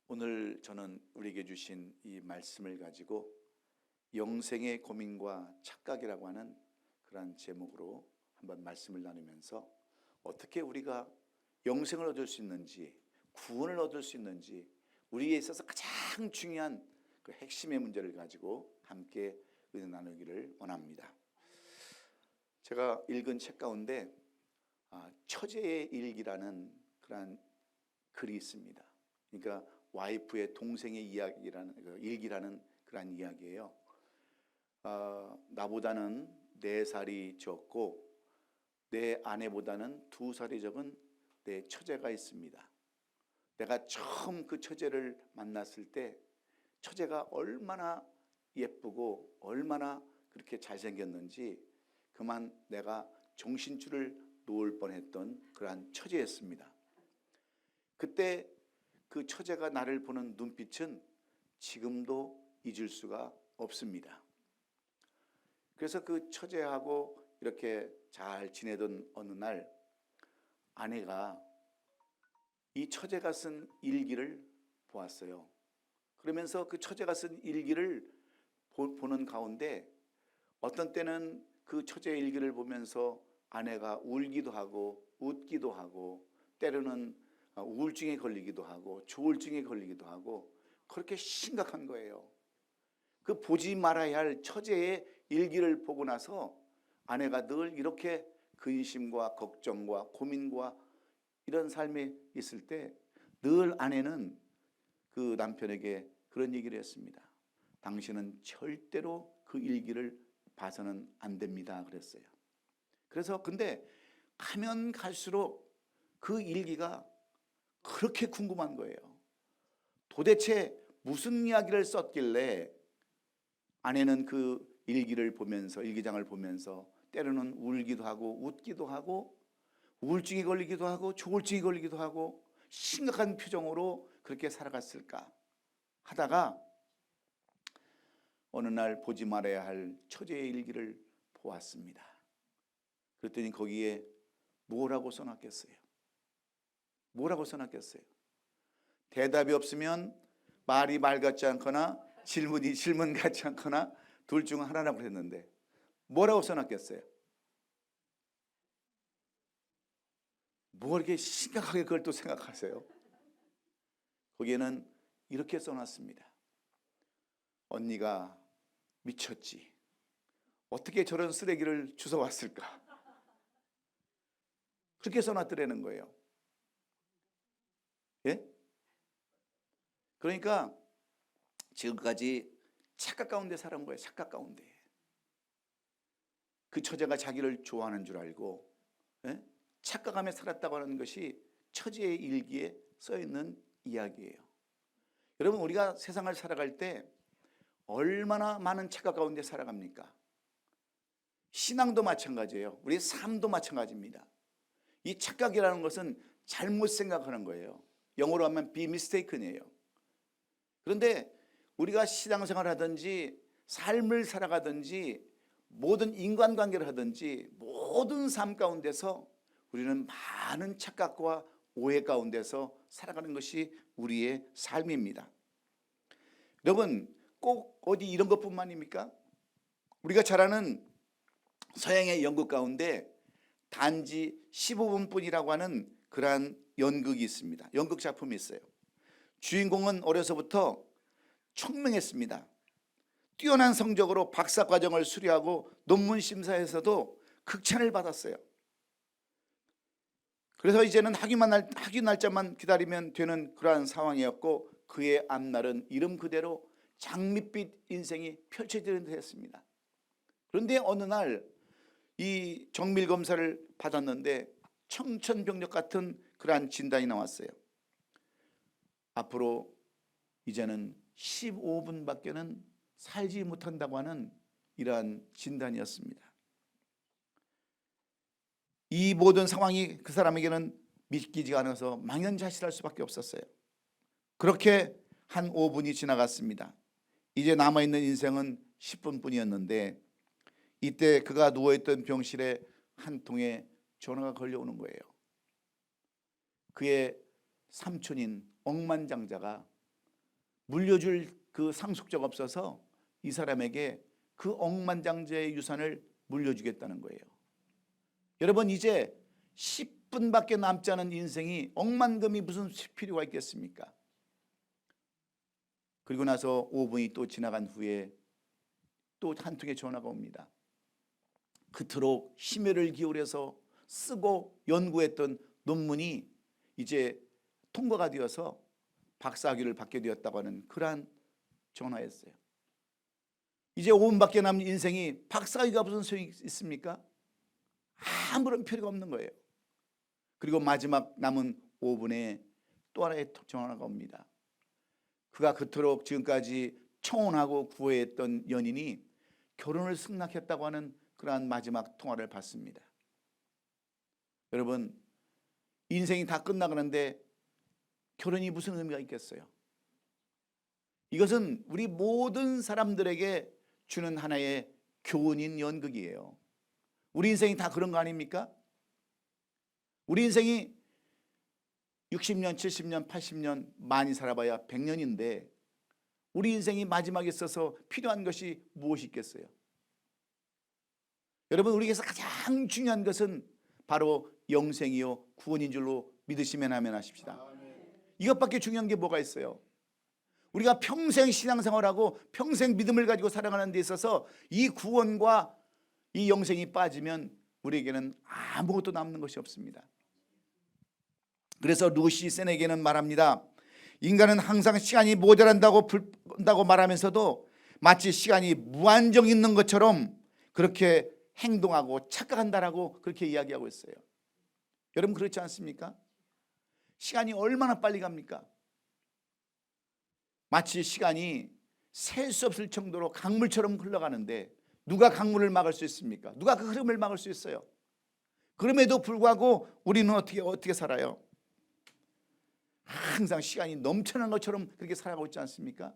오늘 저는 우리에게 주신 이 말씀을 가지고 영생의 고민과 착각이라고 하는 그러한 제목으로 한번 말씀을 나누면서 어떻게 우리가 영생을 얻을 수 있는지, 구원을 얻을 수 있는지, 우리에 있어서 가장 중요한 그 핵심의 문제를 가지고 함께 은혜 나누기를 원합니다. 제가 읽은 책 가운데 처제의 일기라는 그러한 글이 있습니다. 그러니까 와이프의 동생의 이야기라는 일기라는 그런 이야기예요. 나보다는 4살이 적고 내 아내보다는 2살이 적은 내 처제가 있습니다. 내가 처음 그 처제를 만났을 때 처제가 얼마나 예쁘고 얼마나 그렇게 잘생겼는지 그만 내가 정신줄을 놓을 뻔했던 그러한 처제였습니다. 그때 그 처제가 나를 보는 눈빛은 지금도 잊을 수가 없습니다. 그래서 그 처제하고 이렇게 잘 지내던 어느 날 아내가 이 처제가 쓴 일기를 보았어요. 그러면서 그 처제가 쓴 일기를 보는 가운데 어떤 때는 그 처제의 일기를 보면서 아내가 울기도 하고 웃기도 하고 때로는 우울증에 걸리기도 하고 조울증에 걸리기도 하고 그렇게 심각한 거예요. 그 보지 말아야 할 처제의 일기를 보고 나서 아내가 늘 이렇게 근심과 걱정과 고민과 이런 삶에 있을 때 늘 아내는 그 남편에게 그런 얘기를 했습니다. 당신은 절대로 그 일기를 봐서는 안 됩니다 그랬어요. 그래서 근데 가면 갈수록 그 일기가 그렇게 궁금한 거예요. 도대체 무슨 이야기를 썼길래 아내는 그 일기를 보면서 일기장을 보면서 때로는 울기도 하고 웃기도 하고 우울증이 걸리기도 하고 조울증이 걸리기도 하고 심각한 표정으로 그렇게 살아갔을까 하다가 어느 날 보지 말아야 할 처제의 일기를 보았습니다. 그랬더니 거기에 뭐라고 써놨겠어요? 뭐라고 써놨겠어요? 대답이 없으면 말이 말 같지 않거나 질문이 질문 같지 않거나 둘 중 하나라고 했는데 뭐라고 써놨겠어요? 뭐 이렇게 심각하게 그걸 또 생각하세요? 거기에는 이렇게 써놨습니다. 언니가 미쳤지. 어떻게 저런 쓰레기를 주워왔을까? 그렇게 써놨더라는 거예요. 예? 그러니까 지금까지 착각 가운데 살아온 거예요. 착각 가운데. 그 처제가 자기를 좋아하는 줄 알고 착각하며 살았다고 하는 것이 처제의 일기에 써있는 이야기예요. 여러분 우리가 세상을 살아갈 때 얼마나 많은 착각 가운데 살아갑니까? 신앙도 마찬가지예요. 우리의 삶도 마찬가지입니다. 이 착각이라는 것은 잘못 생각하는 거예요. 영어로 하면 be mistaken이에요. 그런데 우리가 신앙생활을 하든지 삶을 살아가든지 모든 인간관계를 하든지 모든 삶 가운데서 우리는 많은 착각과 오해 가운데서 살아가는 것이 우리의 삶입니다. 여러분 꼭 어디 이런 것뿐만입니까? 우리가 잘 아는 서양의 연극 가운데 단지 15분뿐이라고 하는 그러한 연극이 있습니다. 연극 작품이 있어요. 주인공은 어려서부터 총명했습니다. 뛰어난 성적으로 박사과정을 수료하고 논문 심사에서도 극찬을 받았어요. 그래서 이제는 학위 날짜만 기다리면 되는 그러한 상황이었고 그의 앞날은 이름 그대로 장밋빛 인생이 펼쳐지는 듯 했습니다. 그런데 어느 날 이 정밀 검사를 받았는데 청천벽력 같은 그러한 진단이 나왔어요. 앞으로 이제는 15분밖에는 살지 못한다고 하는 이러한 진단이었습니다. 이 모든 상황이 그 사람에게는 믿기지가 않아서 망연자실할 수밖에 없었어요. 그렇게 한 5분이 지나갔습니다. 이제 남아있는 인생은 10분뿐이었는데 이때 그가 누워있던 병실에 한 통의 전화가 걸려오는 거예요. 그의 삼촌인 억만장자가 물려줄 그 상속자가 없어서 이 사람에게 그 억만장자의 유산을 물려주겠다는 거예요. 여러분, 이제 10분밖에 남지 않은 인생이 억만금이 무슨 필요가 있겠습니까? 그리고 나서 5분이 또 지나간 후에 또 한 통의 전화가 옵니다. 그토록 심혈을 기울여서 쓰고 연구했던 논문이 이제 통과가 되어서 박사학위를 받게 되었다고 하는 그러한 전화였어요. 이제 5분밖에 남은 인생이 박사학위가 무슨 소용이 있습니까? 아무런 필요가 없는 거예요. 그리고 마지막 남은 5분에 또 하나의 전화가 옵니다. 그가 그토록 지금까지 청혼하고 구애했던 연인이 결혼을 승낙했다고 하는 그러한 마지막 통화를 받습니다. 여러분, 인생이 다 끝나가는데 결혼이 무슨 의미가 있겠어요? 이것은 우리 모든 사람들에게 주는 하나의 교훈인 연극이에요. 우리 인생이 다 그런 거 아닙니까? 우리 인생이 60년, 70년, 80년 많이 살아봐야 100년인데 우리 인생이 마지막에 있어서 필요한 것이 무엇이 있겠어요? 여러분, 우리에게서 가장 중요한 것은 바로 영생이요 구원인 줄로 믿으시면 아멘하십시다. 이것밖에 중요한 게 뭐가 있어요? 우리가 평생 신앙생활하고 평생 믿음을 가지고 살아가는 데 있어서 이 구원과 이 영생이 빠지면 우리에게는 아무것도 남는 것이 없습니다. 그래서 루시 세네게는 말합니다. 인간은 항상 시간이 모자란다고 말하면서도 마치 시간이 무한정 있는 것처럼 그렇게 행동하고 착각한다라고 그렇게 이야기하고 있어요. 여러분, 그렇지 않습니까? 시간이 얼마나 빨리 갑니까? 마치 시간이 셀 수 없을 정도로 강물처럼 흘러가는데 누가 강물을 막을 수 있습니까? 누가 그 흐름을 막을 수 있어요? 그럼에도 불구하고 우리는 어떻게 살아요? 항상 시간이 넘쳐나는 것처럼 그렇게 살아가고 있지 않습니까?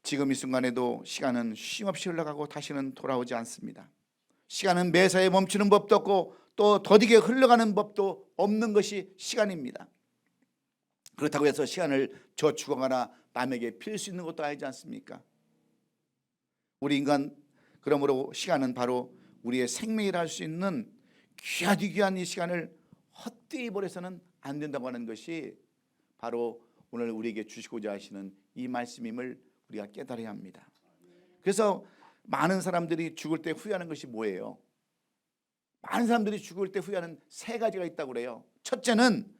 지금 이 순간에도 시간은 쉼없이 흘러가고 다시는 돌아오지 않습니다. 시간은 매사에 멈추는 법도 없고 또 더디게 흘러가는 법도 없는 것이 시간입니다. 그렇다고 해서 시간을 저축하거나 남에게 필 수 있는 것도 아니지 않습니까? 우리 인간, 그러므로 시간은 바로 우리의 생명이라 할 수 있는 귀하디 귀한 이 시간을 헛되이 버려서는 안 된다고 하는 것이 바로 오늘 우리에게 주시고자 하시는 이 말씀임을 우리가 깨달아야 합니다. 그래서 많은 사람들이 죽을 때 후회하는 것이 뭐예요? 많은 사람들이 죽을 때 후회하는 세 가지가 있다고 그래요. 첫째는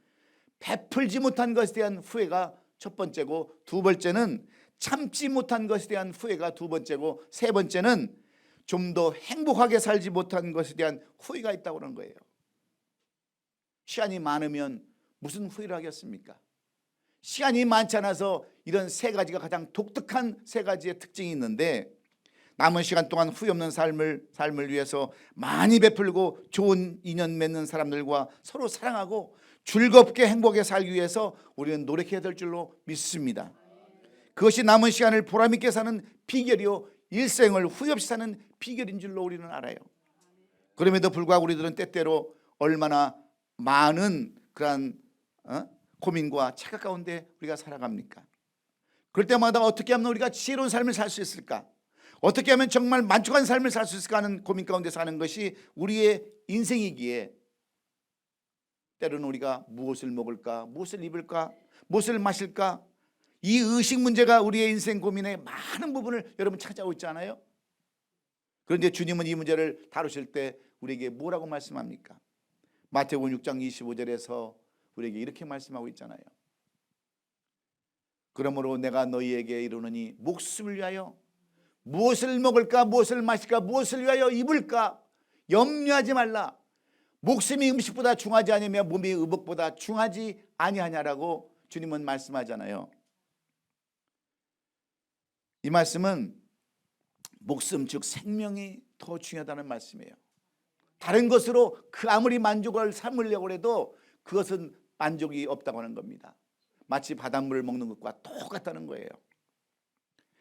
베풀지 못한 것에 대한 후회가 첫 번째고, 두 번째는 참지 못한 것에 대한 후회가 두 번째고, 세 번째는 좀 더 행복하게 살지 못한 것에 대한 후회가 있다고 그러는 거예요. 시간이 많으면 무슨 후회를 하겠습니까? 시간이 많지 않아서 이런 세 가지가 가장 독특한 세 가지의 특징이 있는데, 남은 시간 동안 후회 없는 삶을 위해서 많이 베풀고 좋은 인연 맺는 사람들과 서로 사랑하고 즐겁게 행복하게 살기 위해서 우리는 노력해야 될 줄로 믿습니다. 그것이 남은 시간을 보람있게 사는 비결이요, 일생을 후회 없이 사는 비결인 줄로 우리는 알아요. 그럼에도 불구하고 우리들은 때때로 얼마나 많은 그런 고민과 착각 가운데 우리가 살아갑니까? 그럴 때마다 어떻게 하면 우리가 지혜로운 삶을 살 수 있을까? 어떻게 하면 정말 만족한 삶을 살 수 있을까 하는 고민 가운데 사는 것이 우리의 인생이기에, 때로는 우리가 무엇을 먹을까, 무엇을 입을까, 무엇을 마실까, 이 의식 문제가 우리의 인생 고민의 많은 부분을 여러분 찾아오고 있잖아요. 그런데 주님은 이 문제를 다루실 때 우리에게 뭐라고 말씀합니까? 마태복음 6장 25절에서 우리에게 이렇게 말씀하고 있잖아요. 그러므로 내가 너희에게 이르노니 목숨을 위하여 무엇을 먹을까, 무엇을 마실까, 무엇을 위하여 입을까 염려하지 말라. 목숨이 음식보다 중하지 아니며 몸이 의복보다 중하지 아니하냐라고 주님은 말씀하잖아요. 이 말씀은 목숨, 즉 생명이 더 중요하다는 말씀이에요. 다른 것으로 그 아무리 만족을 삼으려고 해도 그것은 만족이 없다고 하는 겁니다. 마치 바닷물을 먹는 것과 똑같다는 거예요.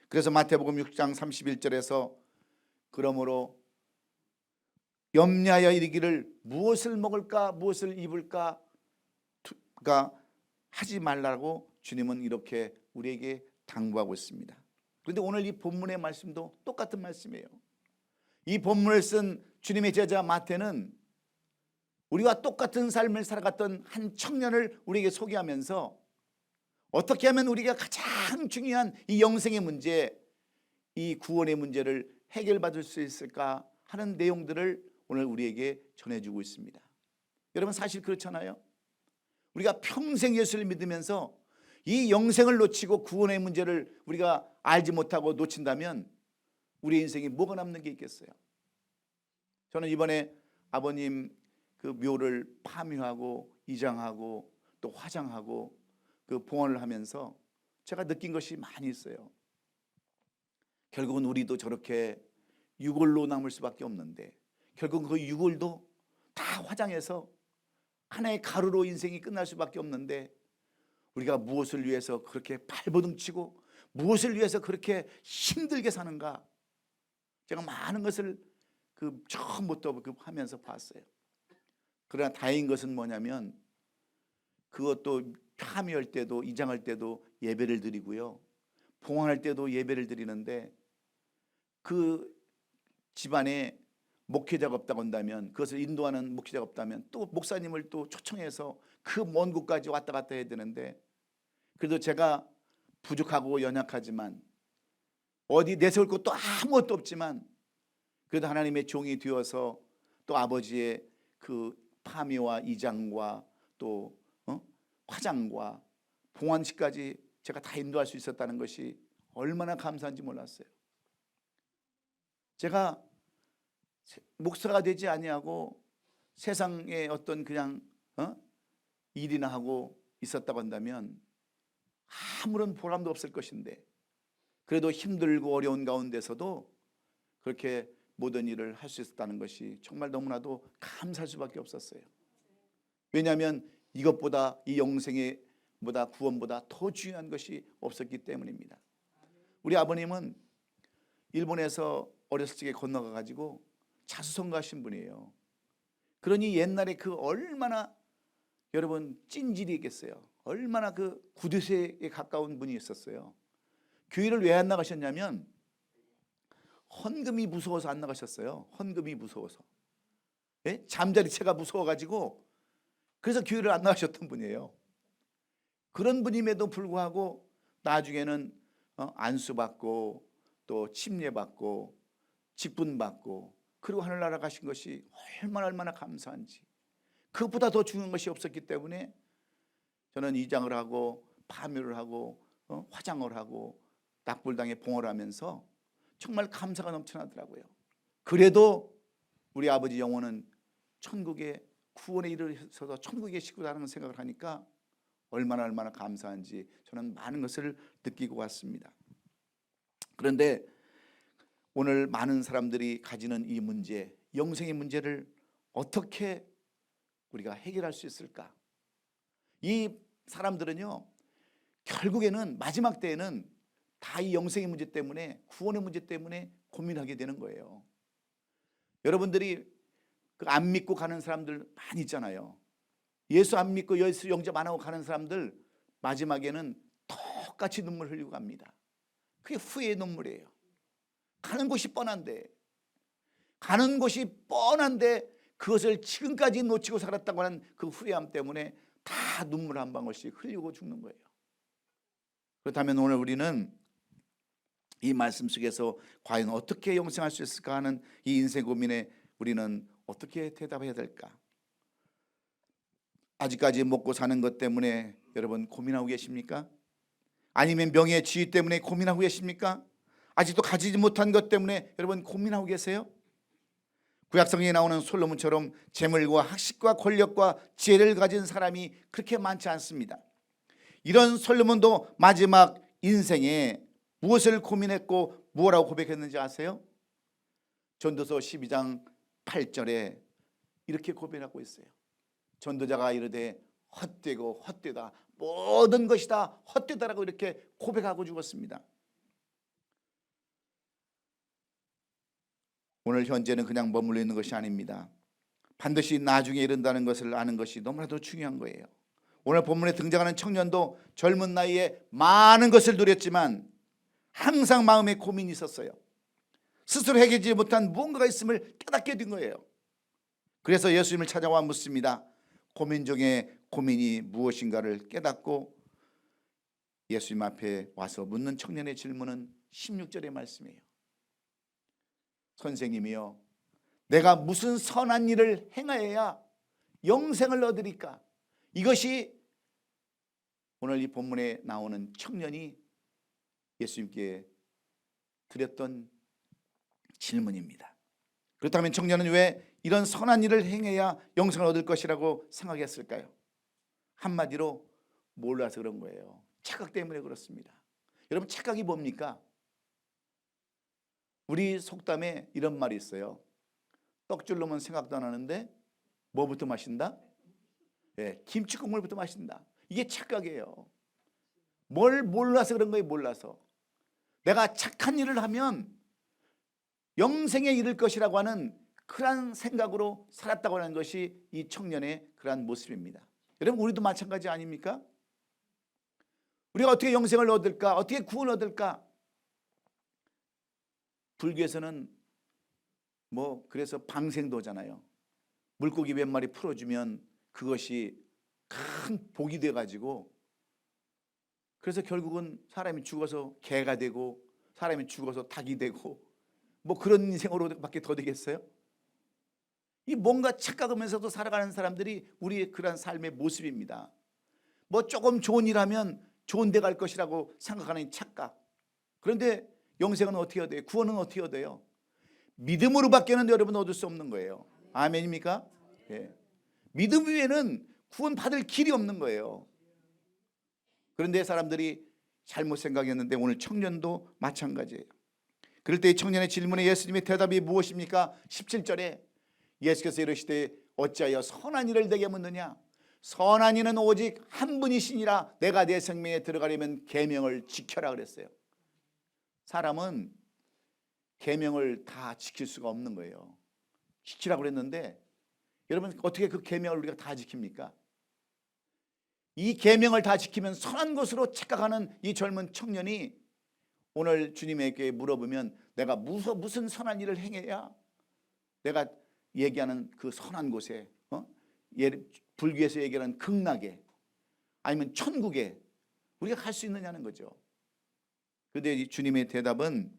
그래서 마태복음 6장 31절에서 그러므로 염려하여 이르기를 무엇을 먹을까, 무엇을 입을까, 그러니까 하지 말라고 주님은 이렇게 우리에게 당부하고 있습니다. 그런데 오늘 이 본문의 말씀도 똑같은 말씀이에요. 이 본문을 쓴 주님의 제자 마태는 우리와 똑같은 삶을 살아갔던 한 청년을 우리에게 소개하면서 어떻게 하면 우리가 가장 중요한 이 영생의 문제, 이 구원의 문제를 해결받을 수 있을까 하는 내용들을 오늘 우리에게 전해주고 있습니다. 여러분, 사실 그렇잖아요. 우리가 평생 예수를 믿으면서 이 영생을 놓치고 구원의 문제를 우리가 알지 못하고 놓친다면 우리 인생에 뭐가 남는 게 있겠어요? 저는 이번에 아버님 그 묘를 파묘하고 이장하고 또 화장하고 그 봉헌을 하면서 제가 느낀 것이 많이 있어요. 결국은 우리도 저렇게 유골로 남을 수밖에 없는데, 결국 그 유골도 다 화장해서 하나의 가루로 인생이 끝날 수밖에 없는데, 우리가 무엇을 위해서 그렇게 발버둥치고 무엇을 위해서 그렇게 힘들게 사는가, 제가 많은 것을 처음부터 하면서 봤어요. 그러나 다행인 것은 뭐냐면, 그것도 파묘할 때도 이장할 때도 예배를 드리고요, 봉헌할 때도 예배를 드리는데, 그 집안에 목회자가 없다고 한다면, 그것을 인도하는 목회자가 없다면 또 목사님을 또 초청해서 그 먼 곳까지 왔다 갔다 해야 되는데, 그래도 제가 부족하고 연약하지만 어디 내세울 것도 아무것도 없지만 그래도 하나님의 종이 되어서 또 아버지의 그 파묘와 이장과 또 화장과 봉헌식까지 제가 다 인도할 수 있었다는 것이 얼마나 감사한지 몰랐어요. 제가 목사가 되지 아니하고 세상에 어떤 그냥 일이나 하고 있었다고 한다면 아무런 보람도 없을 것인데, 그래도 힘들고 어려운 가운데서도 그렇게 모든 일을 할 수 있었다는 것이 정말 너무나도 감사할 수밖에 없었어요. 왜냐하면 이것보다, 이 영생의 보다 구원보다 더 중요한 것이 없었기 때문입니다. 우리 아버님은 일본에서 어렸을 적에 건너가 가지고 자수성가하신 분이에요. 그러니 옛날에 그 얼마나 여러분 찐질이겠어요. 얼마나 그 구두쇠에 가까운 분이 있었어요. 교회를 왜 안 나가셨냐면 헌금이 무서워서 안 나가셨어요. 헌금이 무서워서. 예? 잠자리채가 무서워가지고 그래서 교회를 안 나가셨던 분이에요. 그런 분임에도 불구하고 나중에는 안수받고 또 침례받고 직분받고 그리고 하늘나라 가신 것이 얼마나 감사한지, 그것보다 더 중요한 것이 없었기 때문에 저는 이장을 하고 파묘를 하고 화장을 하고 낙불당에 봉헌을 하면서 정말 감사가 넘쳐나더라고요. 그래도 우리 아버지 영혼은 천국의 구원에 이르러서 천국에 계시구나라는 생각을 하니까 얼마나 감사한지 저는 많은 것을 느끼고 왔습니다. 그런데 오늘 많은 사람들이 가지는 이 문제, 영생의 문제를 어떻게 우리가 해결할 수 있을까? 이 사람들은요, 결국에는 마지막 때에는 다 이 영생의 문제 때문에, 구원의 문제 때문에 고민하게 되는 거예요. 여러분들이 안 믿고 가는 사람들 많이 있잖아요. 예수 안 믿고 예수 영접 안 하고 가는 사람들 마지막에는 똑같이 눈물 흘리고 갑니다. 그게 후회의 눈물이에요. 가는 곳이 뻔한데, 그것을 지금까지 놓치고 살았다고 하는 그 후회함 때문에 다 눈물 한 방울씩 흘리고 죽는 거예요. 그렇다면 오늘 우리는 이 말씀 속에서 과연 어떻게 영생할 수 있을까 하는 이 인생 고민에 우리는 어떻게 대답해야 될까? 아직까지 먹고 사는 것 때문에 여러분 고민하고 계십니까? 아니면 명예 지위 때문에 고민하고 계십니까? 아직도 가지지 못한 것 때문에 여러분 고민하고 계세요? 구약성경에 나오는 솔로몬처럼 재물과 학식과 권력과 지혜를 가진 사람이 그렇게 많지 않습니다. 이런 솔로몬도 마지막 인생에 무엇을 고민했고 뭐라고 고백했는지 아세요? 전도서 12장 8절에 이렇게 고백하고 있어요. 전도자가 이르되 헛되고 헛되다, 모든 것이 다 헛되다라고 이렇게 고백하고 죽었습니다. 오늘 현재는 그냥 머물러 있는 것이 아닙니다. 반드시 나중에 이른다는 것을 아는 것이 너무나도 중요한 거예요. 오늘 본문에 등장하는 청년도 젊은 나이에 많은 것을 누렸지만 항상 마음에 고민이 있었어요. 스스로 해결하지 못한 무언가가 있음을 깨닫게 된 거예요. 그래서 예수님을 찾아와 묻습니다. 고민 중에 고민이 무엇인가를 깨닫고 예수님 앞에 와서 묻는 청년의 질문은 16절의 말씀이에요. 선생님이요, 내가 무슨 선한 일을 행하여야 영생을 얻으리까? 이것이 오늘 이 본문에 나오는 청년이 예수님께 드렸던 질문입니다. 그렇다면 청년은 왜 이런 선한 일을 행해야 영생을 얻을 것이라고 생각했을까요? 한마디로 몰라서 그런 거예요. 착각 때문에 그렇습니다. 여러분, 착각이 뭡니까? 우리 속담에 이런 말이 있어요. 떡줄 놈은 생각도 안 하는데 뭐부터 마신다? 김치 국물부터 마신다. 이게 착각이에요. 뭘 몰라서 그런 거예요. 몰라서. 내가 착한 일을 하면 영생에 이를 것이라고 하는 그러한 생각으로 살았다고 하는 것이 이 청년의 그러한 모습입니다. 여러분, 우리도 마찬가지 아닙니까? 우리가 어떻게 영생을 얻을까? 어떻게 구원을 얻을까? 불교에서는 그래서 방생도잖아요. 물고기 몇 마리 풀어주면 그것이 큰 복이 돼가지고, 그래서 결국은 사람이 죽어서 개가 되고 사람이 죽어서 닭이 되고 그런 인생으로밖에 더 되겠어요? 이 뭔가 착각하면서도 살아가는 사람들이 우리의 그러한 삶의 모습입니다. 조금 좋은 일 하면 좋은 데 갈 것이라고 생각하는 착각. 그런데 영생은 어떻게 얻어요? 구원은 어떻게 얻어요? 믿음으로밖에는 여러분 얻을 수 없는 거예요. 아멘입니까? 예. 믿음 위에는 구원 받을 길이 없는 거예요. 그런데 사람들이 잘못 생각했는데 오늘 청년도 마찬가지예요. 그럴 때 이 청년의 질문에 예수님의 대답이 무엇입니까? 17절에 예수께서 이르시되 어찌하여 선한 일을 내게 묻느냐? 선한 이는 오직 한 분이시니라. 내가 내 생명에 들어가려면 계명을 지켜라 그랬어요. 사람은 계명을 다 지킬 수가 없는 거예요. 지키라고 그랬는데 여러분, 어떻게 그 계명을 우리가 다 지킵니까? 이 계명을 다 지키면 선한 것으로 착각하는 이 젊은 청년이 오늘 주님에게 물어보면 내가 무슨 선한 일을 행해야 내가 얘기하는 그 선한 곳에, 불교에서 얘기하는 극락에 아니면 천국에 우리가 갈 수 있느냐는 거죠. 그런데 주님의 대답은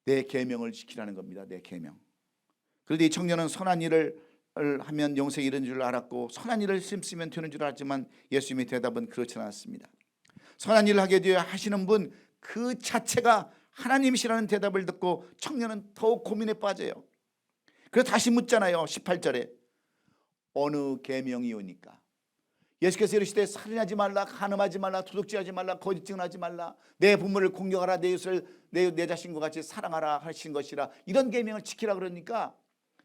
내 계명을 지키라는 겁니다. 내 계명. 그런데 이 청년은 선한 일을 하면 영생이 이르는 줄 알았고 선한 일을 심으면 되는 줄 알았지만 예수님의 대답은 그렇지 않았습니다. 선한 일을 하게 되어 하시는 분 그 자체가 하나님이시라는 대답을 듣고 청년은 더욱 고민에 빠져요. 그래서 다시 묻잖아요. 18절에 어느 계명이오니까? 예수께서 이르시되 살인하지 말라, 간음하지 말라, 도둑질하지 말라, 거짓 증언하지 말라, 내 부모를 공경하라, 내 이웃을 내 자신과 같이 사랑하라 하신 것이라. 이런 계명을 지키라 그러니까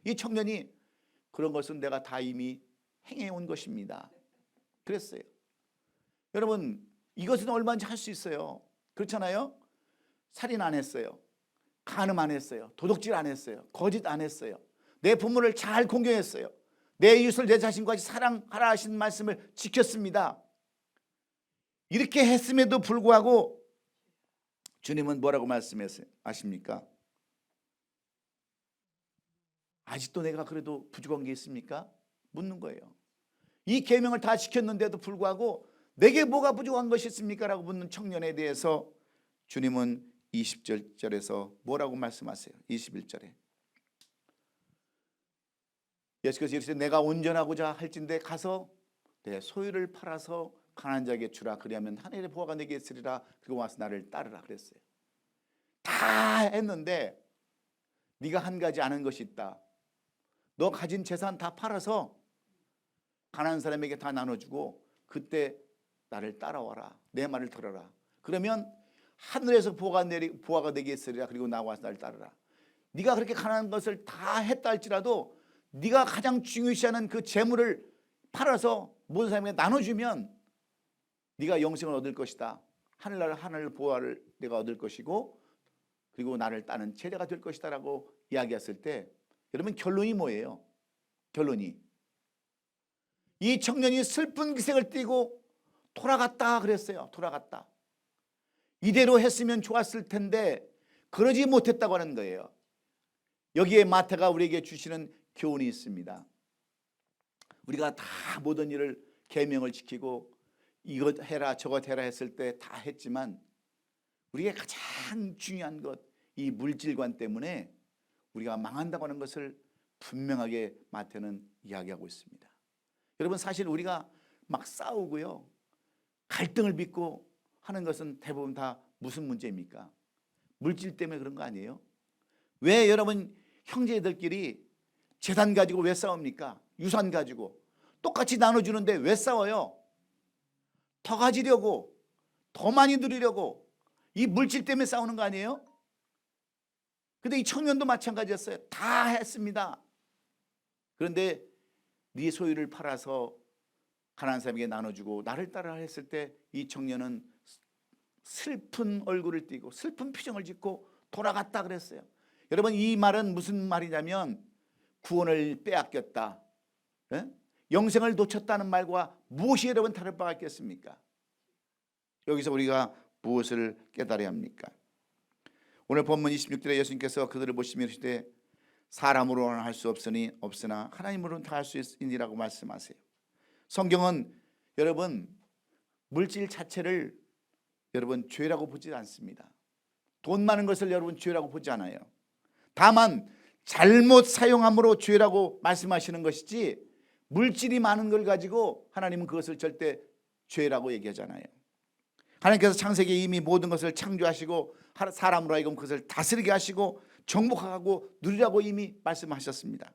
이 청년이 그런 것은 내가 다 이미 행해온 것입니다 그랬어요. 여러분, 이것은 얼마든지 할 수 있어요. 그렇잖아요. 살인 안 했어요. 간음 안 했어요. 도둑질 안 했어요. 거짓 안 했어요. 내 부모를 잘 공경했어요. 내 이웃을 내 자신과 같이 사랑하라 하신 말씀을 지켰습니다. 이렇게 했음에도 불구하고 주님은 뭐라고 말씀하세요? 아십니까? 아직도 내가 그래도 부족한 게 있습니까? 묻는 거예요. 이 계명을 다 지켰는데도 불구하고 내게 뭐가 부족한 것이 있습니까? 라고 묻는 청년에 대해서 주님은 20절에서 뭐라고 말씀하세요? 21절에 예수께서 이르시되 내가 온전하고자 할진대 가서 내 소유를 팔아서 가난한 자에게 주라. 그리하면 하늘의 보화가 내게 있으리라. 그리고 와서 나를 따르라 그랬어요. 다 했는데 네가 한 가지 아는 것이 있다. 너 가진 재산 다 팔아서 가난한 사람에게 다 나눠주고 그때 나를 따라와라. 내 말을 들어라. 그러면 하늘에서 보화가 내게 있으리라. 그리고 나와서 나를 따르라. 네가 그렇게 가난한 것을 다 했다 할지라도 네가 가장 중요시하는 그 재물을 팔아서 모든 사람에게 나눠주면 네가 영생을 얻을 것이다. 하늘 보화를 내가 얻을 것이고 그리고 나를 따는 제자가 될 것이다 라고 이야기했을 때 여러분 결론이 뭐예요? 결론이 이 청년이 슬픈 기색을 띠고 돌아갔다 그랬어요. 돌아갔다. 이대로 했으면 좋았을 텐데 그러지 못했다고 하는 거예요. 여기에 마태가 우리에게 주시는 교훈이 있습니다. 우리가 다 모든 일을 계명을 지키고 이것 해라 저것 해라 했을 때 다 했지만 우리의 가장 중요한 것, 이 물질관 때문에 우리가 망한다고 하는 것을 분명하게 마태는 이야기하고 있습니다. 여러분, 사실 우리가 막 싸우고요, 갈등을 빚고 하는 것은 대부분 다 무슨 문제입니까? 물질 때문에 그런 거 아니에요? 왜 여러분 형제들끼리 재산 가지고 왜 싸웁니까? 유산 가지고 똑같이 나눠주는데 왜 싸워요? 더 가지려고, 더 많이 누리려고, 이 물질 때문에 싸우는 거 아니에요? 근데 이 청년도 마찬가지였어요. 다 했습니다. 그런데 네 소유를 팔아서 가난한 사람에게 나눠주고 나를 따라 했을 때 이 청년은 슬픈 얼굴을 띠고 슬픈 표정을 짓고 돌아갔다 그랬어요. 여러분, 이 말은 무슨 말이냐면 구원을 빼앗겼다, 영생을 놓쳤다는 말과 무엇이 여러분 다를 바가 있겠습니까? 여기서 우리가 무엇을 깨달아야 합니까? 오늘 본문 26절에 예수님께서 그들을 보시며 이르시되 사람으로는 할 수 없으니 없으나 하나님으로는 다 할 수 있으니라고 말씀하세요. 성경은 여러분 물질 자체를 여러분 죄라고 보지 않습니다. 돈 많은 것을 여러분 죄라고 보지 않아요. 다만 잘못 사용함으로 죄라고 말씀하시는 것이지 물질이 많은 걸 가지고 하나님은 그것을 절대 죄라고 얘기하잖아요. 하나님께서 창세기에 이미 모든 것을 창조하시고 사람으로 하여금 그것을 다스리게 하시고 정복하고 누리라고 이미 말씀하셨습니다.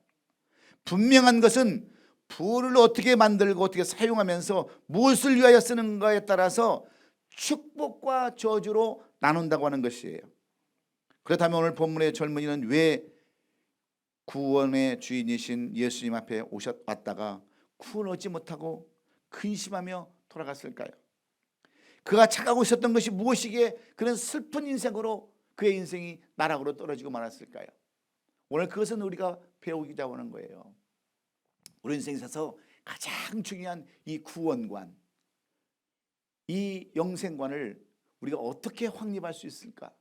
분명한 것은 부를 어떻게 만들고 어떻게 사용하면서 무엇을 위하여 쓰는가에 따라서 축복과 저주로 나눈다고 하는 것이에요. 그렇다면 오늘 본문의 젊은이는 왜 구원의 주인이신 예수님 앞에 왔다가 구원을 얻지 못하고 근심하며 돌아갔을까요? 그가 착하고 있었던 것이 무엇이기에 그런 슬픈 인생으로 그의 인생이 나락으로 떨어지고 말았을까요? 오늘 그것은 우리가 배우기자 하는 거예요. 우리 인생에 있어서 가장 중요한 이 구원관, 이 영생관을 우리가 어떻게 확립할 수 있을까?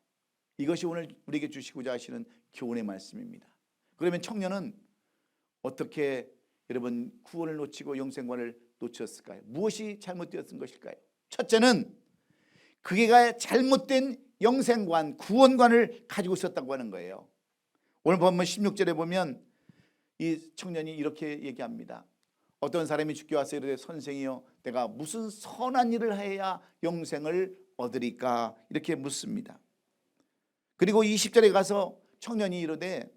이것이 오늘 우리에게 주시고자 하시는 교훈의 말씀입니다. 그러면 청년은 어떻게 여러분 구원을 놓치고 영생관을 놓쳤을까요? 무엇이 잘못되었던 것일까요? 첫째는 그가 잘못된 영생관, 구원관을 가지고 있었다고 하는 거예요. 오늘 본문 16절에 보면 이 청년이 이렇게 얘기합니다. 어떤 사람이 주께 와서 이르되 선생이여 내가 무슨 선한 일을 해야 영생을 얻으리까? 이렇게 묻습니다. 그리고 20절에 가서 청년이 이르되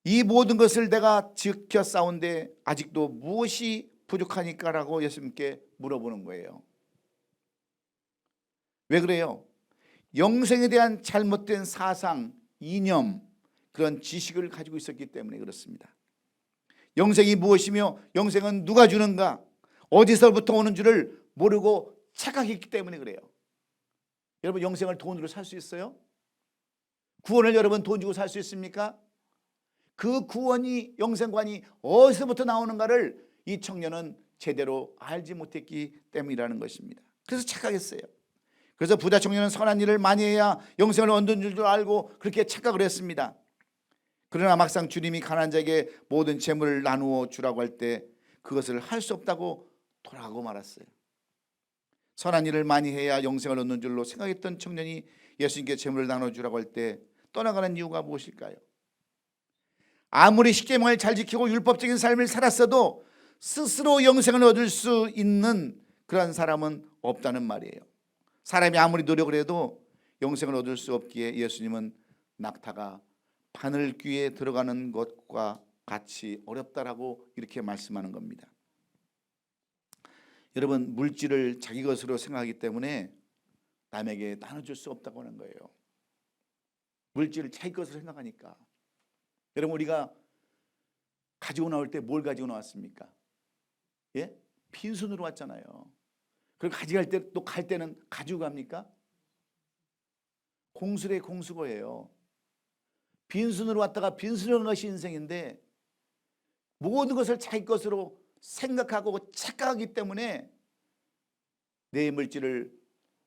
이 모든 것을 내가 지켜 싸운데 아직도 무엇이 부족하니까? 라고 예수님께 물어보는 거예요. 왜 그래요? 영생에 대한 잘못된 사상, 이념, 그런 지식을 가지고 있었기 때문에 그렇습니다. 영생이 무엇이며 영생은 누가 주는가, 어디서부터 오는 줄을 모르고 착각했기 때문에 그래요. 여러분, 영생을 돈으로 살 수 있어요? 구원을 여러분 돈 주고 살 수 있습니까? 그 구원이, 영생관이 어디서부터 나오는가를 이 청년은 제대로 알지 못했기 때문이라는 것입니다. 그래서 착각했어요. 그래서 부자 청년은 선한 일을 많이 해야 영생을 얻는 줄 알고 그렇게 착각을 했습니다. 그러나 막상 주님이 가난한 자에게 모든 재물을 나누어 주라고 할 때 그것을 할 수 없다고 돌아가고 말았어요. 선한 일을 많이 해야 영생을 얻는 줄로 생각했던 청년이 예수님께 재물을 나눠주라고 할 때 떠나가는 이유가 무엇일까요? 아무리 십계명을 잘 지키고 율법적인 삶을 살았어도 스스로 영생을 얻을 수 있는 그런 사람은 없다는 말이에요. 사람이 아무리 노력을 해도 영생을 얻을 수 없기에 예수님은 낙타가 바늘 귀에 들어가는 것과 같이 어렵다라고 이렇게 말씀하는 겁니다. 여러분, 물질을 자기 것으로 생각하기 때문에 남에게 나눠줄 수 없다고 하는 거예요. 물질을 자기 것으로 생각하니까. 여러분, 우리가 가지고 나올 때 뭘 가지고 나왔습니까? 예? 빈손으로 왔잖아요. 그리고 가져갈 때 또 갈 때는 가지고 갑니까? 공수래 공수거예요. 빈손으로 왔다가 빈손으로 간 것이 인생인데 모든 것을 자기 것으로 생각하고 착각하기 때문에 내 물질을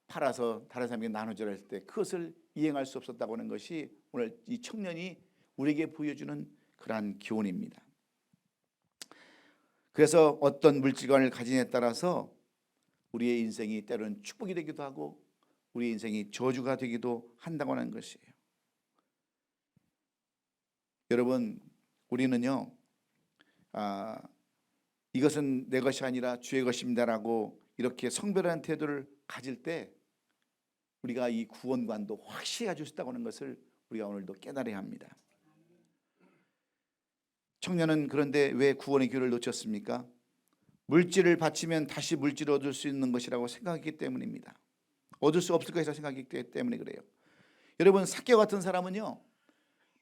팔아서 다른 사람에게 나눠주라 했을 때 그것을 이행할 수 없었다고 하는 것이 오늘 이 청년이 우리에게 보여주는 그러한 교훈입니다. 그래서 어떤 물질관을 가지냐에 따라서 우리의 인생이 때로는 축복이 되기도 하고 우리의 인생이 저주가 되기도 한다고 하는 것이에요. 여러분, 우리는요, 이것은 내 것이 아니라 주의 것입니다라고 이렇게 성별한 태도를 가질 때 우리가 이 구원관도 확실히 가질 수 있다고 하는 것을 우리가 오늘도 깨달아야 합니다. 청년은 그런데 왜 구원의 기회를 놓쳤습니까? 물질을 바치면 다시 물질을 얻을 수 있는 것이라고 생각했기 때문입니다. 얻을 수 없을 것이라고 생각했기 때문에 그래요. 여러분, 삭개오 같은 사람은요,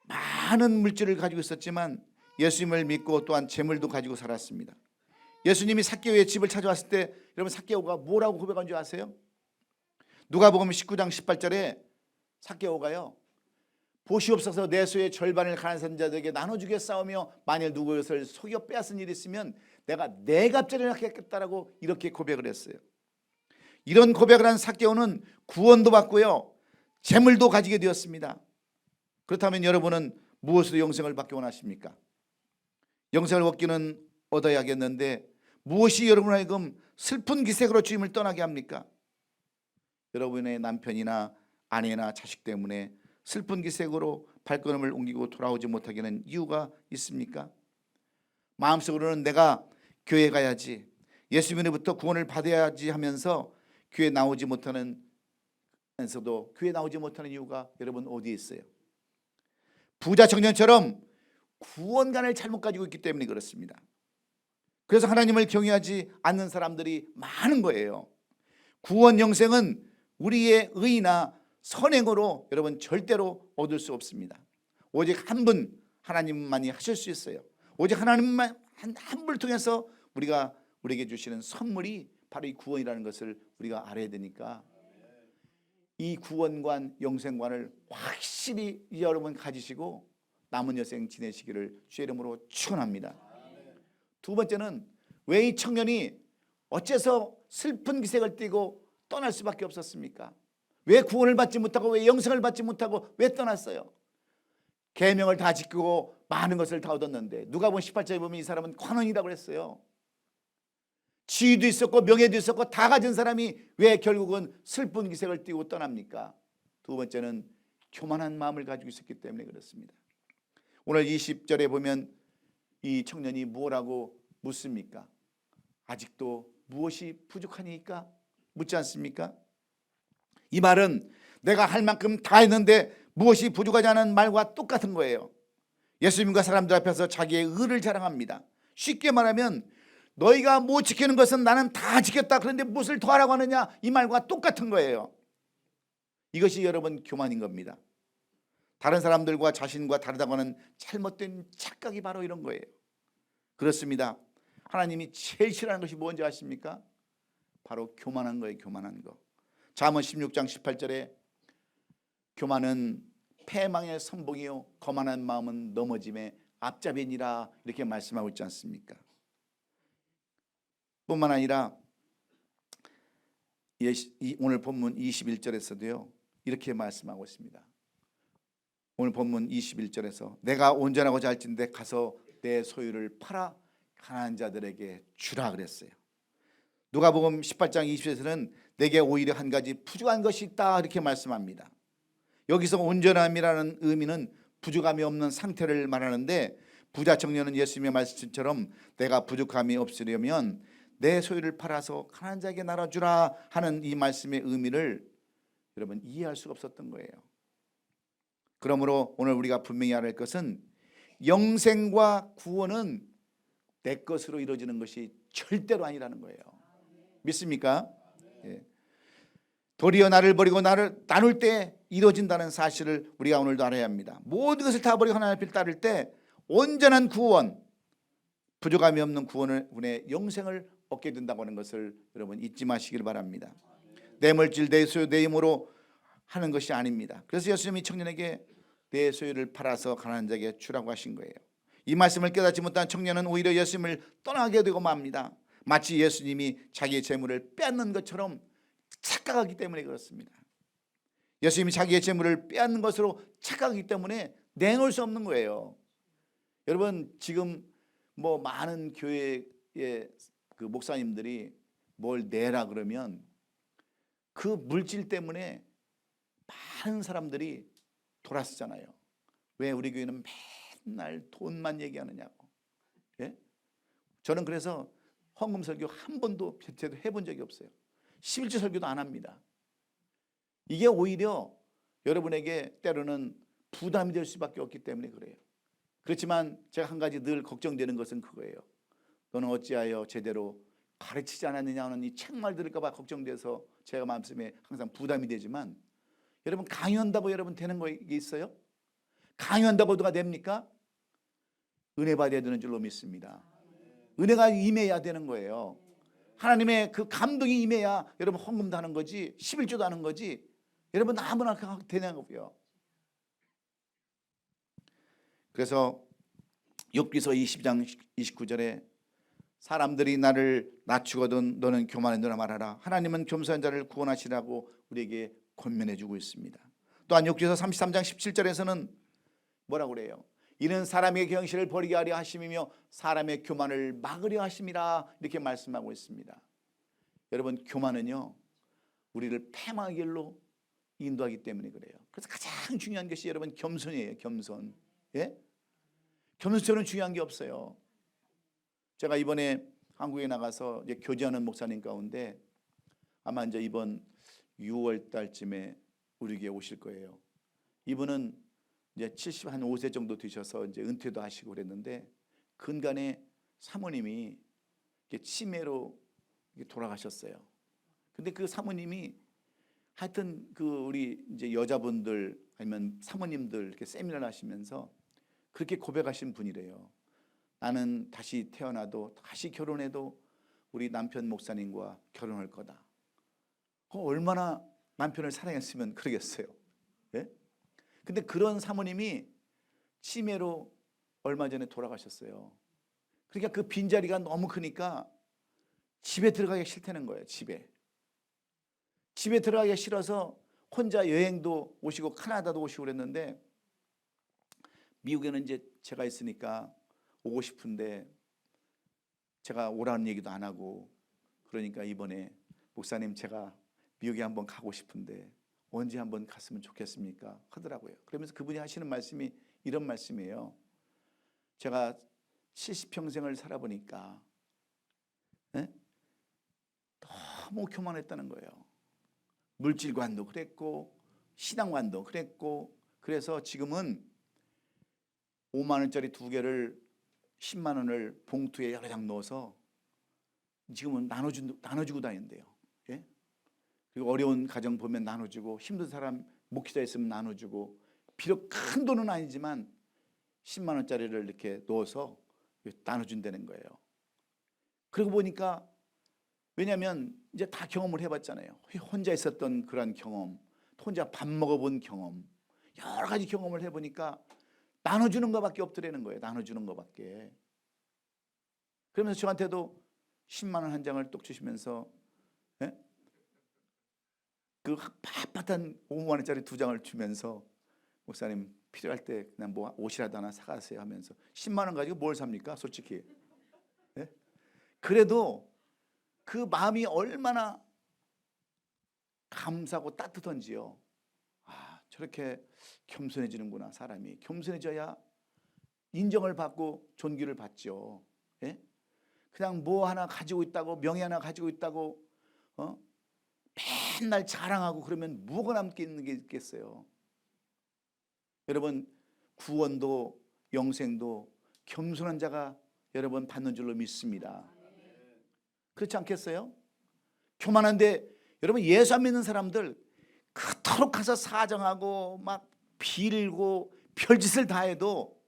많은 물질을 가지고 있었지만 예수님을 믿고 또한 재물도 가지고 살았습니다. 예수님이 삭개오의 집을 찾아왔을 때 여러분, 삭개오가 뭐라고 고백한 줄 아세요? 누가복음 19장 18절에 삭개오가요, 보시옵소서 내 소의 절반을 가난한 자들에게 나눠주겠사오며 만일 누구 것을 속여 빼앗은 일이 있으면 내가 네 갑절이나 하겠다라고 이렇게 고백을 했어요. 이런 고백을 한 삭개오는 구원도 받고요, 재물도 가지게 되었습니다. 그렇다면 여러분은 무엇으로 영생을 받기 원하십니까? 영생을 얻어야겠는데 무엇이 여러분 하여금 슬픈 기색으로 주님을 떠나게 합니까? 여러분의 남편이나 아내나 자식 때문에 슬픈 기색으로 발걸음을 옮기고 돌아오지 못하게 하는 이유가 있습니까? 마음속으로는 내가 교회 가야지, 예수님으로부터 구원을 받아야지 하면서 교회 나오지 못하는 이유가 여러분 어디에 있어요? 부자 청년처럼 구원관을 잘못 가지고 있기 때문에 그렇습니다. 그래서 하나님을 경외하지 않는 사람들이 많은 거예요. 구원 영생은 우리의 의나 선행으로 여러분 절대로 얻을 수 없습니다. 오직 한 분 하나님만이 하실 수 있어요. 오직 하나님만 한 분을 통해서 우리에게 주시는 선물이 바로 이 구원이라는 것을 우리가 알아야 되니까 이 구원관 영생관을 확실히 여러분 가지시고 남은 여생 지내시기를 주의 이름으로 축원합니다. 두 번째는 왜 이 청년이 어째서 슬픈 기색을 띠고 떠날 수밖에 없었습니까? 왜 구원을 받지 못하고 왜 영생을 받지 못하고 왜 떠났어요? 계명을 다 지키고 많은 것을 다 얻었는데 누가복음 18절에 보면 이 사람은 관원이라고 했어요. 지위도 있었고 명예도 있었고 다 가진 사람이 왜 결국은 슬픈 기색을 띠고 떠납니까? 두 번째는 교만한 마음을 가지고 있었기 때문에 그렇습니다. 오늘 20절에 보면 이 청년이 뭐라고 묻습니까? 아직도 무엇이 부족하니까 묻지 않습니까? 이 말은 내가 할 만큼 다 했는데 무엇이 부족하지 않은 말과 똑같은 거예요. 예수님과 사람들 앞에서 자기의 의를 자랑합니다. 쉽게 말하면 너희가 못 지키는 것은 나는 다 지켰다, 그런데 무엇을 더 하라고 하느냐, 이 말과 똑같은 거예요. 이것이 여러분 교만인 겁니다. 다른 사람들과 자신과 다르다고 하는 잘못된 착각이 바로 이런 거예요. 그렇습니다. 하나님이 제일 싫어하는 것이 뭔지 아십니까? 바로 교만한 거예요. 교만한 거. 잠언 16장 18절에 교만은 패망의 선봉이요 거만한 마음은 넘어짐의 앞잡이니라 이렇게 말씀하고 있지 않습니까? 뿐만 아니라 오늘 본문 21절에서도요 이렇게 말씀하고 있습니다. 오늘 본문 21절에서 내가 온전하고자 할진대 가서 내 소유를 팔아 가난한 자들에게 주라 그랬어요. 누가복음 18장 20절에서는 내게 오히려 한 가지 부족한 것이 있다 이렇게 말씀합니다. 여기서 온전함이라는 의미는 부족함이 없는 상태를 말하는데 부자 청년은 예수님의 말씀처럼 내가 부족함이 없으려면 내 소유를 팔아서 가난한 자에게 나눠주라 하는 이 말씀의 의미를 여러분 이해할 수가 없었던 거예요. 그러므로 오늘 우리가 분명히 알아야 할 것은 영생과 구원은 내 것으로 이루어지는 것이 절대로 아니라는 거예요. 믿습니까? 예. 도리어 나를 버리고 나를 나눌 때 이루어진다는 사실을 우리가 오늘도 알아야 합니다. 모든 것을 다 버리고 하나님 앞에 따를 때 온전한 구원, 부족함이 없는 구원의 영생을 얻게 된다고 하는 것을 여러분 잊지 마시길 바랍니다. 내 물질, 내 소유, 내 힘으로 하는 것이 아닙니다. 그래서 예수님이 청년에게 내 소유를 팔아서 가난한 자에게 주라고 하신 거예요. 이 말씀을 깨닫지 못한 청년은 오히려 예수님을 떠나게 되고 맙니다. 마치 예수님이 자기의 재물을 빼앗는 것처럼 착각하기 때문에 그렇습니다. 예수님이 자기의 재물을 빼앗는 것으로 착각하기 때문에 내놓을 수 없는 거예요. 여러분, 지금 뭐 많은 교회의 그 목사님들이 뭘 내라 그러면 그 물질 때문에 많은 사람들이 돌아서잖아요. 왜 우리 교회는 맨날 돈만 얘기하느냐고. 예? 저는 그래서 헌금 설교 한 번도 제대로 해본 적이 없어요. 11조 설교도 안 합니다. 이게 오히려 여러분에게 때로는 부담이 될 수밖에 없기 때문에 그래요. 그렇지만 제가 한 가지 늘 걱정되는 것은 그거예요. 너는 어찌하여 제대로 가르치지 않았느냐 하는 이 책말 들을까 봐 걱정돼서 제가 마음속에 항상 부담이 되지만, 여러분, 강요한다고 여러분 되는 거 있어요? 강요한다고 누가 됩니까? 은혜 받아야 되는 줄로 믿습니다. 은혜가 임해야 되는 거예요. 하나님의 그 감동이 임해야 여러분 헌금도 하는 거지, 11조도 하는 거지, 여러분 아무나 되냐고요. 그래서 욥기서 20장 29절에 사람들이 나를 낮추거든 너는 교만하노라 말하라. 하나님은 겸손한 자를 구원하시라고 우리에게 권면해 주고 있습니다. 또한 욥기서 33장 17절에서는 뭐라고 그래요? 이는 사람의 경실을 버리게 하려 하심이며 사람의 교만을 막으려 하심이라, 이렇게 말씀하고 있습니다. 여러분, 교만은요 우리를 패망의 길로 인도하기 때문에 그래요. 그래서 가장 중요한 것이 여러분 겸손이에요. 겸손. 예? 겸손은 중요한 게 없어요. 제가 이번에 한국에 나가서 이제 교제하는 목사님 가운데 아마 이제 이번 6월 달쯤에 우리 교회에 오실 거예요. 이분은 이제 75세 정도 되셔서 이제 은퇴도 하시고 그랬는데, 근간에 사모님이 치매로 돌아가셨어요. 근데 그 사모님이 하여튼 그 우리 이제 여자분들 아니면 사모님들 이렇게 세미나를 하시면서 그렇게 고백하신 분이래요. 나는 다시 태어나도 다시 결혼해도 우리 남편 목사님과 결혼할 거다. 얼마나 남편을 사랑했으면 그러겠어요. 예? 근데 그런 사모님이 치매로 얼마 전에 돌아가셨어요. 그러니까 그 빈자리가 너무 크니까 집에 들어가기 싫다는 거예요. 집에 들어가기 싫어서 혼자 여행도 오시고 캐나다도 오시고 그랬는데, 미국에는 이제 제가 있으니까 오고 싶은데 제가 오라는 얘기도 안 하고, 그러니까 이번에 목사님 제가 미국에 한번 가고 싶은데 언제 한번 갔으면 좋겠습니까? 하더라고요. 그러면서 그분이 하시는 말씀이 이런 말씀이에요. 제가 70평생을 살아보니까 너무 교만했다는 거예요. 물질관도 그랬고 신앙관도 그랬고, 그래서 지금은 5만 원짜리 2개를 10만 원을 봉투에 여러 장 넣어서 지금은 나눠주고 다닌대요. 예? 그리고 어려운 가정 보면 나눠주고, 힘든 사람 목회자 있으면 나눠주고, 비록 큰 돈은 아니지만 10만 원짜리를 이렇게 넣어서 나눠준다는 거예요. 그러고 보니까, 왜냐하면 이제 다 경험을 해봤잖아요. 혼자 있었던 그런 경험, 혼자 밥 먹어본 경험, 여러 가지 경험을 해보니까 나눠주는 것밖에 없더라는 거예요. 나눠주는 것밖에. 그러면서 저한테도 10만 원 한 장을 똑 주시면서 그 빳빳한 5만 원짜리 2장을 주면서 목사님 필요할 때 그냥 뭐 옷이라도 하나 사가세요 하면서, 10만 원 가지고 뭘 삽니까? 솔직히. 그래도 그 마음이 얼마나 감사하고 따뜻한지요. 저렇게 겸손해지는구나. 사람이 겸손해져야 인정을 받고 존귀를 받죠. 그냥 뭐 하나 가지고 있다고, 명예 하나 가지고 있다고 맨날 자랑하고 그러면 뭐가 남게 있는 게 있겠어요. 여러분, 구원도 영생도 겸손한 자가 여러분 받는 줄로 믿습니다. 그렇지 않겠어요? 교만한데 여러분, 예수 안 믿는 사람들 그토록 가서 사정하고 막 빌고 별짓을 다 해도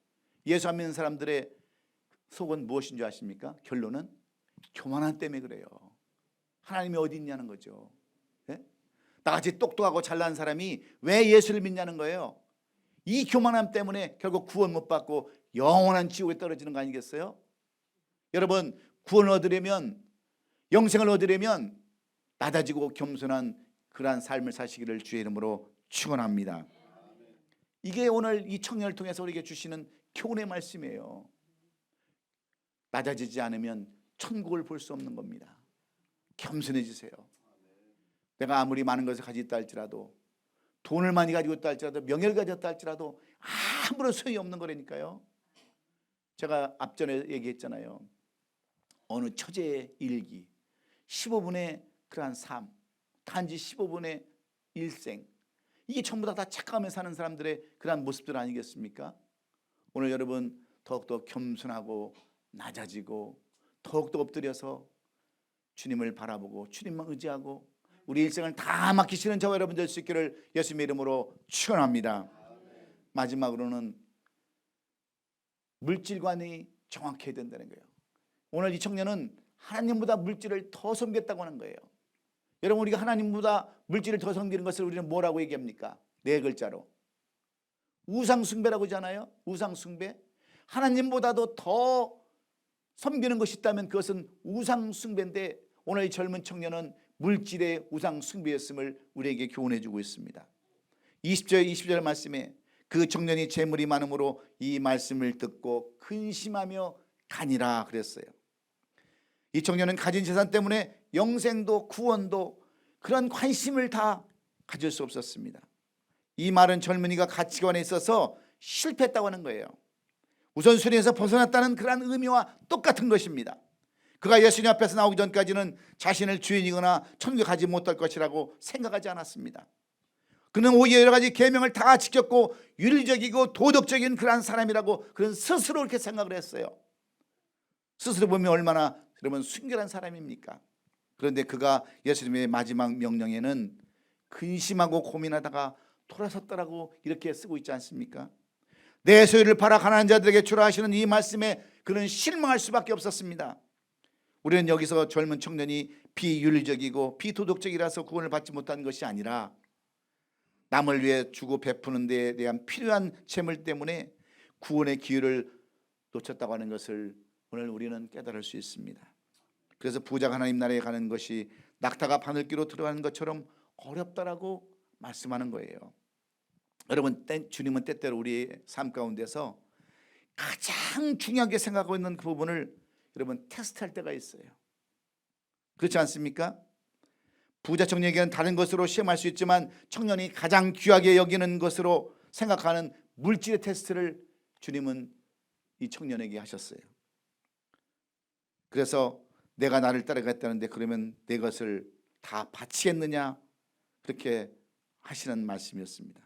예수 안 믿는 사람들의 속은 무엇인 줄 아십니까? 결론은 교만함 때문에 그래요. 하나님이 어디 있냐는 거죠. 나같이 똑똑하고 잘난 사람이 왜 예수를 믿냐는 거예요. 이 교만함 때문에 결국 구원 못 받고 영원한 지옥에 떨어지는 거 아니겠어요? 여러분, 구원을 얻으려면, 영생을 얻으려면 낮아지고 겸손한 그러한 삶을 사시기를 주의 이름으로 축원합니다. 이게 오늘 이 청년을 통해서 우리에게 주시는 교훈의 말씀이에요. 낮아지지 않으면 천국을 볼 수 없는 겁니다. 겸손해지세요. 내가 아무리 많은 것을 가지고 있다 할지라도, 돈을 많이 가지고 있다 할지라도, 명예를 가졌다 할지라도 아무런 소용이 없는 거라니까요. 제가 앞전에 얘기했잖아요. 어느 처제의 일기, 15분의 그러한 삶, 단지 15분의 일생, 이게 전부 다 착각하며 사는 사람들의 그러한 모습들 아니겠습니까? 오늘 여러분 더욱더 겸손하고 낮아지고 더욱더 엎드려서 주님을 바라보고 주님만 의지하고 우리 일생을 다 맡기시는 저와 여러분 될 수 있기를 예수님의 이름으로 축원합니다. 마지막으로는 물질관이 정확해야 된다는 거예요. 오늘 이 청년은 하나님보다 물질을 더 섬겼다고 하는 거예요. 여러분, 우리가 하나님보다 물질을 더 섬기는 것을 우리는 뭐라고 얘기합니까? 네 글자로 우상숭배라고 하잖아요. 우상숭배. 하나님보다도 더 섬기는 것이 있다면 그것은 우상숭배인데, 오늘 이 젊은 청년은 물질의 우상숭배였음을 우리에게 교훈해 주고 있습니다. 20절 20절 말씀에 그 청년이 재물이 많음으로 이 말씀을 듣고 근심하며 가니라 그랬어요. 이 청년은 가진 재산 때문에 영생도 구원도 그런 관심을 다 가질 수 없었습니다. 이 말은 젊은이가 가치관에 있어서 실패했다고 하는 거예요. 우선순위에서 벗어났다는 그런 의미와 똑같은 것입니다. 그가 예수님 앞에서 나오기 전까지는 자신을 주인이거나 천국에 가지 못할 것이라고 생각하지 않았습니다. 그는 오히려 여러 가지 계명을 다 지켰고 윤리적이고 도덕적인 그런 사람이라고 그런 스스로 그렇게 생각을 했어요. 스스로 보면 얼마나 그러면 순결한 사람입니까? 그런데 그가 예수님의 마지막 명령에는 근심하고 고민하다가 돌아섰다라고 이렇게 쓰고 있지 않습니까? 내 소유를 팔아 가난한 자들에게 주라 하시는 이 말씀에 그는 실망할 수밖에 없었습니다. 우리는 여기서 젊은 청년이 비윤리적이고 비도덕적이라서 구원을 받지 못한 것이 아니라 남을 위해 주고 베푸는 데에 대한 필요한 재물 때문에 구원의 기회를 놓쳤다고 하는 것을 오늘 우리는 깨달을 수 있습니다. 그래서 부자가 하나님 나라에 가는 것이 낙타가 바늘귀로 들어가는 것처럼 어렵다라고 말씀하는 거예요. 여러분, 주님은 때때로 우리의 삶 가운데서 가장 중요하게 생각하고 있는 그 부분을 여러분 테스트할 때가 있어요. 그렇지 않습니까? 부자 청년에게는 다른 것으로 시험할 수 있지만 청년이 가장 귀하게 여기는 것으로 생각하는 물질의 테스트를 주님은 이 청년에게 하셨어요. 그래서 내가 나를 따라가겠다는데 그러면 내 것을 다 바치겠느냐, 그렇게 하시는 말씀이었습니다.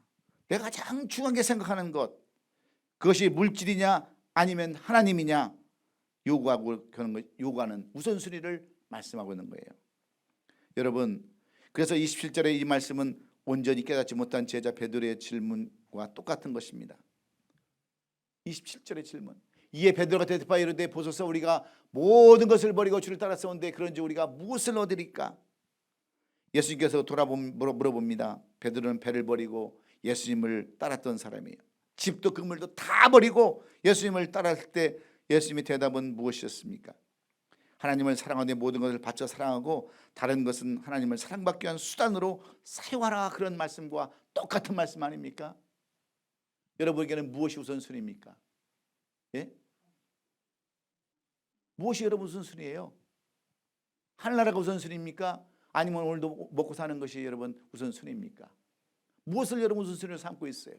내가 가장 중요하게 생각하는 것, 그것이 물질이냐 아니면 하나님이냐 요구하는 우선순위를 말씀하고 있는 거예요. 여러분, 그래서 27절의 이 말씀은 온전히 깨닫지 못한 제자 베드로의 질문과 똑같은 것입니다. 27절의 질문, 이에 베드로가 대답하여 이르되 보소서 우리가 모든 것을 버리고 주를 따라서온데 그런지 우리가 무엇을 얻으리까? 예수님께서 물어봅니다. 베드로는 배를 버리고 예수님을 따랐던 사람이에요. 집도 그물도 다 버리고 예수님을 따랐을 때 예수님의 대답은 무엇이었습니까? 하나님을 사랑하되 모든 것을 바쳐 사랑하고 다른 것은 하나님을 사랑받기 위한 수단으로 사용하라, 그런 말씀과 똑같은 말씀 아닙니까? 여러분에게는 무엇이 우선순위입니까? 예? 무엇이 여러분 우선순위예요? 하늘나라가 우선순위입니까? 아니면 오늘도 먹고 사는 것이 여러분 우선순위입니까? 무엇을 여러분 우선순위로 삼고 있어요?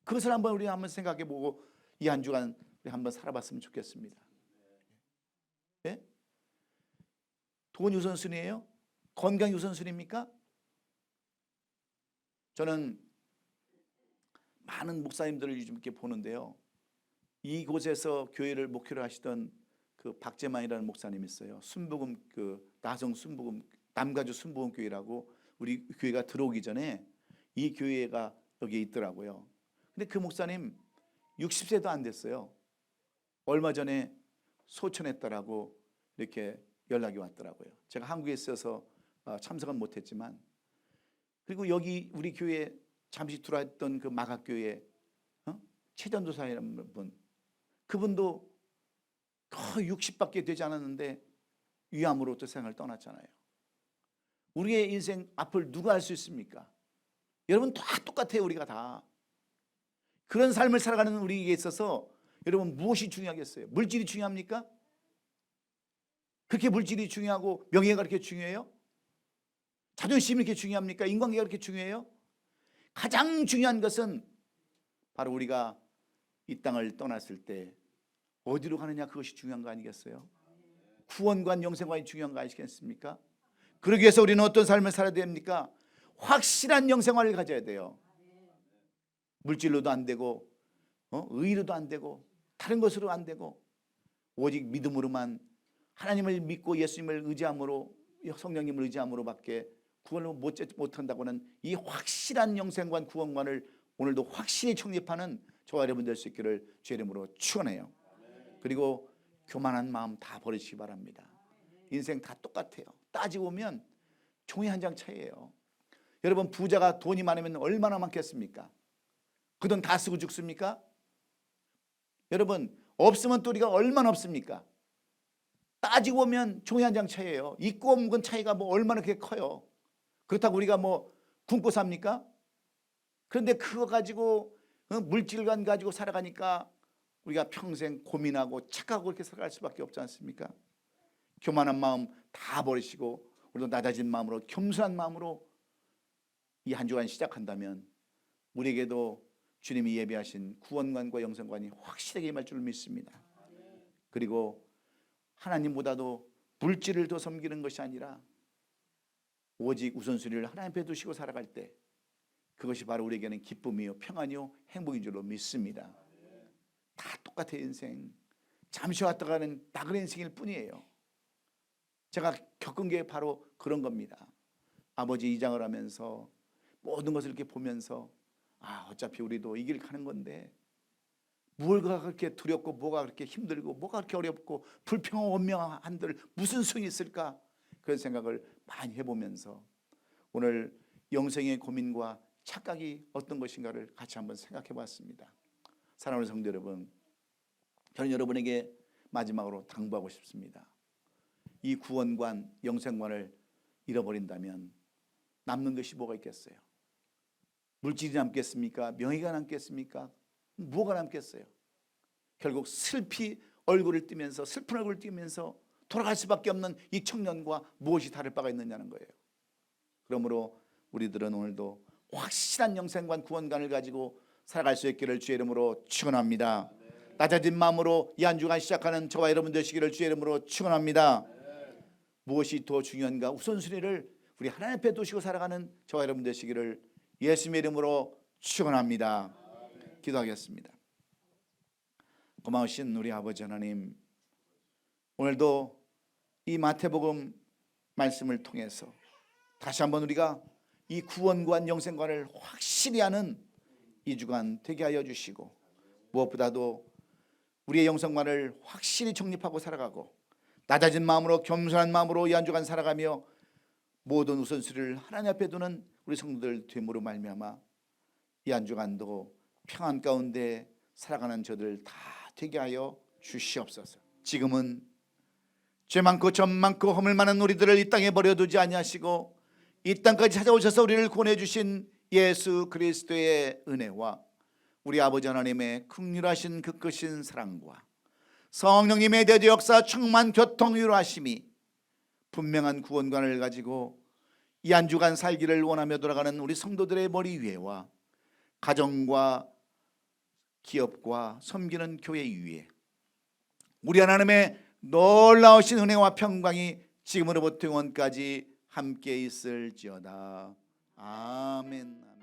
그것을 우리 한번 생각해보고 이 한 주간 우리 한번 살아봤으면 좋겠습니다. 예? 돈이 우선순위예요? 건강이 우선순위입니까? 저는 많은 목사님들을 요즘 이렇게 보는데요. 이곳에서 교회를 목회를 하시던 그 박재만이라는 목사님이 있어요. 순복음 나성 순복음 남가주 순복음 교회라고 우리 교회가 들어오기 전에 이 교회가 여기에 있더라고요. 근데 그 목사님 60세도 안 됐어요. 얼마 전에 소천했다라고 이렇게 연락이 왔더라고요. 제가 한국에 있어서 참석은 못했지만, 그리고 여기 우리 교회에 잠시 들어왔던 그 마각교회 최전도사라는 분, 그분도 거의 60밖에 되지 않았는데 위암으로부터 세상을 떠났잖아요. 우리의 인생 앞을 누가 알 수 있습니까? 여러분 다 똑같아요. 우리가 다 그런 삶을 살아가는 우리에게 있어서 여러분 무엇이 중요하겠어요? 물질이 중요합니까? 그렇게 물질이 중요하고 명예가 그렇게 중요해요? 자존심이 그렇게 중요합니까? 인간관계가 그렇게 중요해요? 가장 중요한 것은 바로 우리가 이 땅을 떠났을 때 어디로 가느냐, 그것이 중요한 거 아니겠어요? 구원관 영생관이 중요한 거 아니겠습니까? 그러기 위해서 우리는 어떤 삶을 살아야 됩니까? 확실한 영생관을 가져야 돼요. 물질로도 안 되고 의로도 안 되고 다른 것으로 안 되고 오직 믿음으로만, 하나님을 믿고 예수님을 의지함으로, 성령님을 의지함으로밖에 구원을 못한다고는 이 확실한 영생관, 구원관을 오늘도 확실히 정립하는 저와 여러분 될 수 있기를 주의 이름으로 축원해요. 그리고 교만한 마음 다 버리시기 바랍니다. 인생 다 똑같아요. 따지고 보면 종이 한 장 차이예요. 여러분 부자가 돈이 많으면 얼마나 많겠습니까? 그 돈 다 쓰고 죽습니까? 여러분 없으면 또 우리가 얼마나 없습니까? 따지고 보면 종이 한 장 차이예요. 있고 없는 건 차이가 뭐 얼마나 그렇게 커요. 그렇다고 우리가 뭐 굶고 삽니까? 그런데 그거 가지고 물질관 가지고 살아가니까 우리가 평생 고민하고 착하고 그렇게 살아갈 수밖에 없지 않습니까? 교만한 마음 다 버리시고 우리도 낮아진 마음으로, 겸손한 마음으로 이 한 주간 시작한다면 우리에게도 주님이 예비하신 구원관과 영생관이 확실하게 임할 줄 믿습니다. 그리고 하나님보다도 물질을 더 섬기는 것이 아니라 오직 우선순위를 하나님 앞에 두시고 살아갈 때 그것이 바로 우리에게는 기쁨이요 평안이요 행복인 줄로 믿습니다. 다 똑같아요. 인생 잠시 왔다 가는 나그네 인생일 뿐이에요. 제가 겪은 게 바로 그런 겁니다. 아버지 이장을 하면서 모든 것을 이렇게 보면서 어차피 우리도 이 길 가는 건데 뭐가 그렇게 두렵고 뭐가 그렇게 힘들고 뭐가 그렇게 어렵고 불평하고 원명한들 무슨 소용이 있을까, 그런 생각을 많이 해보면서 오늘 영생의 고민과 착각이 어떤 것인가를 같이 한번 생각해 봤습니다. 사랑하는 성도 여러분, 저는 여러분에게 마지막으로 당부하고 싶습니다. 이 구원관, 영생관을 잃어버린다면 남는 것이 뭐가 있겠어요? 물질이 남겠습니까? 명예가 남겠습니까? 뭐가 남겠어요? 결국 슬피 얼굴을 띠면서, 슬픈 얼굴을 띠면서 돌아갈 수밖에 없는 이 청년과 무엇이 다를 바가 있느냐는 거예요. 그러므로 우리들은 오늘도 확실한 영생관, 구원관을 가지고 살아갈 수 있기를 주의 이름으로 축원합니다. 낮아진 마음으로 이 한 주간 시작하는 저와 여러분 되시기를 주의 이름으로 축원합니다. 무엇이 더 중요한가? 우선순위를 우리 하나님 앞에 두시고 살아가는 저와 여러분 되시기를 예수님의 이름으로 축원합니다. 기도하겠습니다. 고마우신 우리 아버지 하나님, 오늘도 이 마태복음 말씀을 통해서 다시 한번 우리가 이 구원관, 영생관을 확실히 아는 이 주간 되게 하여 주시고, 무엇보다도 우리의 영생관을 확실히 정립하고 살아가고 낮아진 마음으로, 겸손한 마음으로 이 한 주간 살아가며 모든 우선순위를 하나님 앞에 두는 우리 성도들 됨으로 말미암아 이 한 주간도 평안 가운데 살아가는 저들 다 되게 하여 주시옵소서. 지금은 죄 많고 점 많고 허물 많은 우리들을 이 땅에 버려두지 아니하시고 이 땅까지 찾아오셔서 우리를 구원해 주신 예수 그리스도의 은혜와 우리 아버지 하나님의 긍휼하신 그 크신 사랑과 성령님의 대조 역사 충만 교통유로하심이 분명한 구원관을 가지고 이 한 주간 살기를 원하며 돌아가는 우리 성도들의 머리 위에와 가정과 기업과 섬기는 교회 위에 우리 하나님의 놀라우신 은혜와 평강이 지금으로부터 영원까지 함께 있을지어다. 아멘.